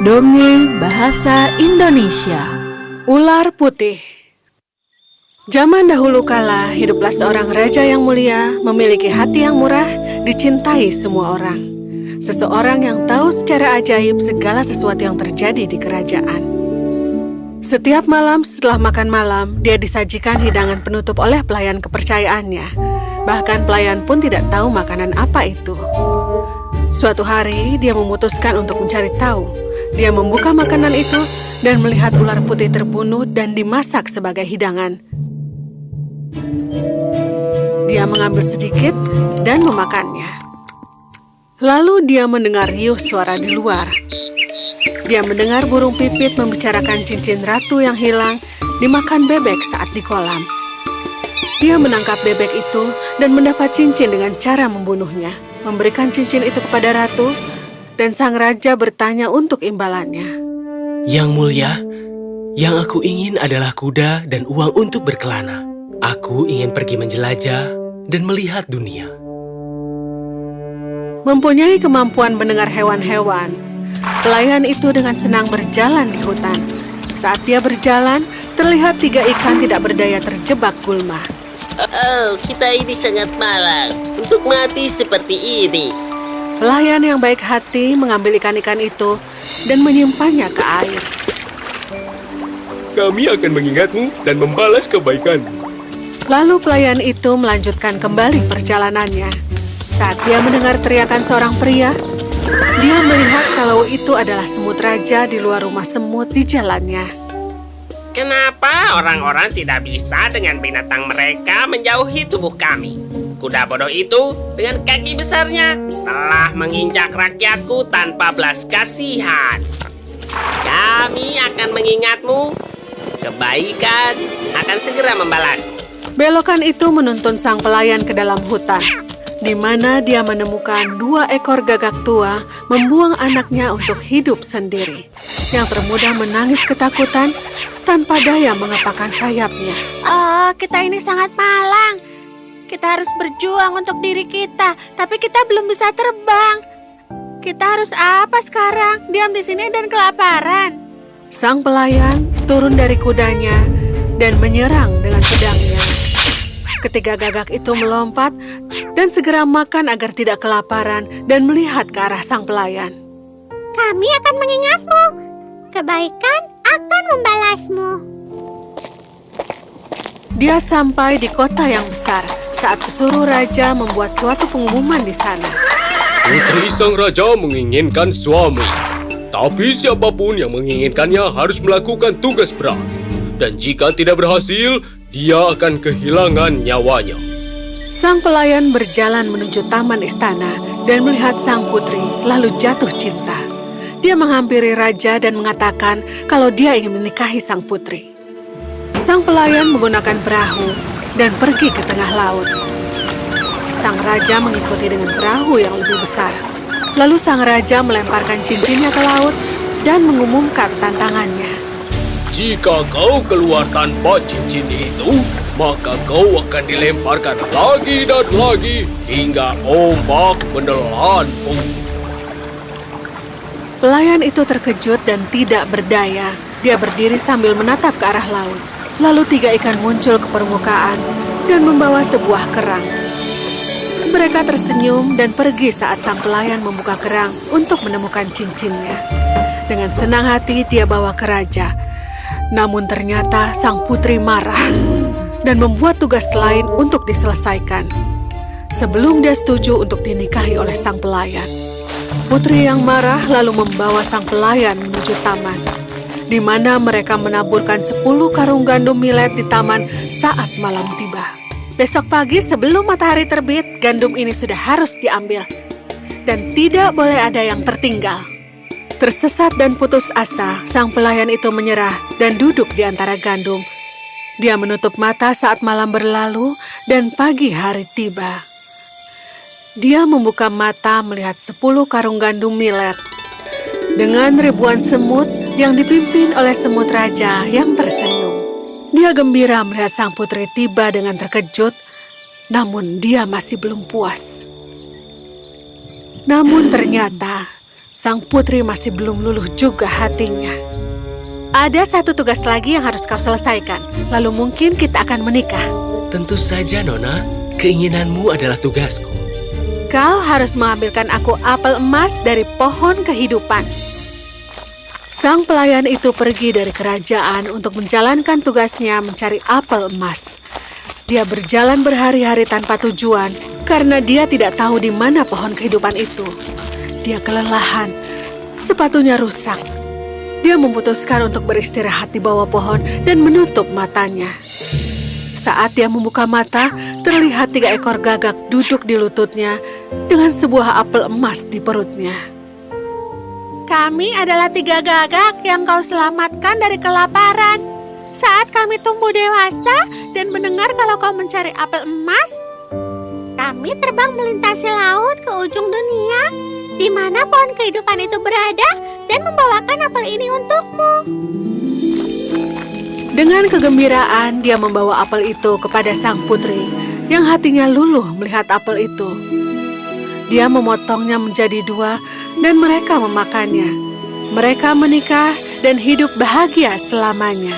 Dongeng Bahasa Indonesia. Ular Putih. Zaman dahulu kala, hiduplah seorang raja yang mulia, memiliki hati yang murah, dicintai semua orang. Seseorang yang tahu secara ajaib segala sesuatu yang terjadi di kerajaan. Setiap malam setelah makan malam, dia disajikan hidangan penutup oleh pelayan kepercayaannya. Bahkan pelayan pun tidak tahu makanan apa itu. Suatu hari, dia memutuskan untuk mencari tahu. Dia membuka makanan itu dan melihat ular putih terbunuh dan dimasak sebagai hidangan. Dia mengambil sedikit dan memakannya. Lalu dia mendengar riuh suara di luar. Dia mendengar burung pipit membicarakan cincin ratu yang hilang dimakan bebek saat di kolam. Dia menangkap bebek itu dan mendapat cincin dengan cara membunuhnya, memberikan cincin itu kepada ratu, dan sang raja bertanya untuk imbalannya. Yang mulia, yang aku ingin adalah kuda dan uang untuk berkelana. Aku ingin pergi menjelajah dan melihat dunia. Mempunyai kemampuan mendengar hewan-hewan, pelayan itu dengan senang berjalan di hutan. Saat dia berjalan, terlihat 3 ikan tidak berdaya terjebak gulma. Oh, kita ini sangat malang untuk mati seperti ini. Pelayan yang baik hati mengambil ikan-ikan itu dan menyimpannya ke air. Kami akan mengingatmu dan membalas kebaikanmu. Lalu pelayan itu melanjutkan kembali perjalanannya. Saat dia mendengar teriakan seorang pria, dia melihat kalau itu adalah semut raja di luar rumah semut di jalannya. Kenapa orang-orang tidak bisa dengan binatang mereka menjauhi tubuh kami? Kuda bodoh itu dengan kaki besarnya telah menginjak rakyatku tanpa belas kasihan. Kami akan mengingatmu. Kebaikan akan segera membalasmu. Belokan itu menuntun sang pelayan ke dalam hutan, di mana dia menemukan 2 ekor gagak tua membuang anaknya untuk hidup sendiri. Yang termuda menangis ketakutan tanpa daya mengepakkan sayapnya. Oh, kita ini sangat malang. Kita harus berjuang untuk diri kita, tapi kita belum bisa terbang. Kita harus apa sekarang? Diam di sini dan kelaparan. Sang pelayan turun dari kudanya dan menyerang dengan pedangnya. Ketiga gagak itu melompat dan segera makan agar tidak kelaparan dan melihat ke arah sang pelayan. Kami akan mengingatmu. Kebaikan akan membalasmu. Dia sampai di kota yang besar saat pesuruh raja membuat suatu pengumuman di sana. Putri sang raja menginginkan suami. Tapi siapapun yang menginginkannya harus melakukan tugas berat. Dan jika tidak berhasil, dia akan kehilangan nyawanya. Sang pelayan berjalan menuju taman istana dan melihat sang putri, lalu jatuh cinta. Dia menghampiri raja dan mengatakan kalau dia ingin menikahi sang putri. Sang pelayan menggunakan perahu dan pergi ke tengah laut. Sang raja mengikuti dengan perahu yang lebih besar. Lalu sang raja melemparkan cincinnya ke laut dan mengumumkan tantangannya. Jika kau keluar tanpa cincin itu, maka kau akan dilemparkan lagi dan lagi hingga ombak menelanmu. Pelayan itu terkejut dan tidak berdaya. Dia berdiri sambil menatap ke arah laut. Lalu 3 ikan muncul ke permukaan dan membawa sebuah kerang. Mereka tersenyum dan pergi saat sang pelayan membuka kerang untuk menemukan cincinnya. Dengan senang hati dia bawa ke raja. Namun ternyata sang putri marah dan membuat tugas lain untuk diselesaikan. Sebelum dia setuju untuk dinikahi oleh sang pelayan. Putri yang marah lalu membawa sang pelayan menuju taman, di mana mereka menaburkan 10 karung gandum millet di taman saat malam tiba. Besok pagi sebelum matahari terbit, gandum ini sudah harus diambil. Dan tidak boleh ada yang tertinggal. Tersesat dan putus asa, sang pelayan itu menyerah dan duduk di antara gandum. Dia menutup mata saat malam berlalu dan pagi hari tiba. Dia membuka mata melihat 10 karung gandum millet. Dengan ribuan semut yang dipimpin oleh semut raja yang tersenyum. Dia gembira melihat sang putri tiba dengan terkejut, namun dia masih belum puas. Namun ternyata sang putri masih belum luluh juga hatinya. Ada satu tugas lagi yang harus kau selesaikan, lalu mungkin kita akan menikah. Tentu saja, Nona. Keinginanmu adalah tugasku. Kau harus mengambilkan aku apel emas dari pohon kehidupan. Sang pelayan itu pergi dari kerajaan untuk menjalankan tugasnya mencari apel emas. Dia berjalan berhari-hari tanpa tujuan karena dia tidak tahu di mana pohon kehidupan itu. Dia kelelahan, sepatunya rusak. Dia memutuskan untuk beristirahat di bawah pohon dan menutup matanya. Saat dia membuka mata, terlihat 3 ekor gagak duduk di lututnya dengan sebuah apel emas di perutnya. Kami adalah 3 gagak yang kau selamatkan dari kelaparan. Saat kami tumbuh dewasa dan mendengar kalau kau mencari apel emas, kami terbang melintasi laut ke ujung dunia, di mana pohon kehidupan itu berada, dan membawakan apel ini untukmu. Dengan kegembiraan, dia membawa apel itu kepada sang putri, yang hatinya luluh melihat apel itu. Dia memotongnya menjadi 2, dan mereka memakannya. Mereka menikah dan hidup bahagia selamanya.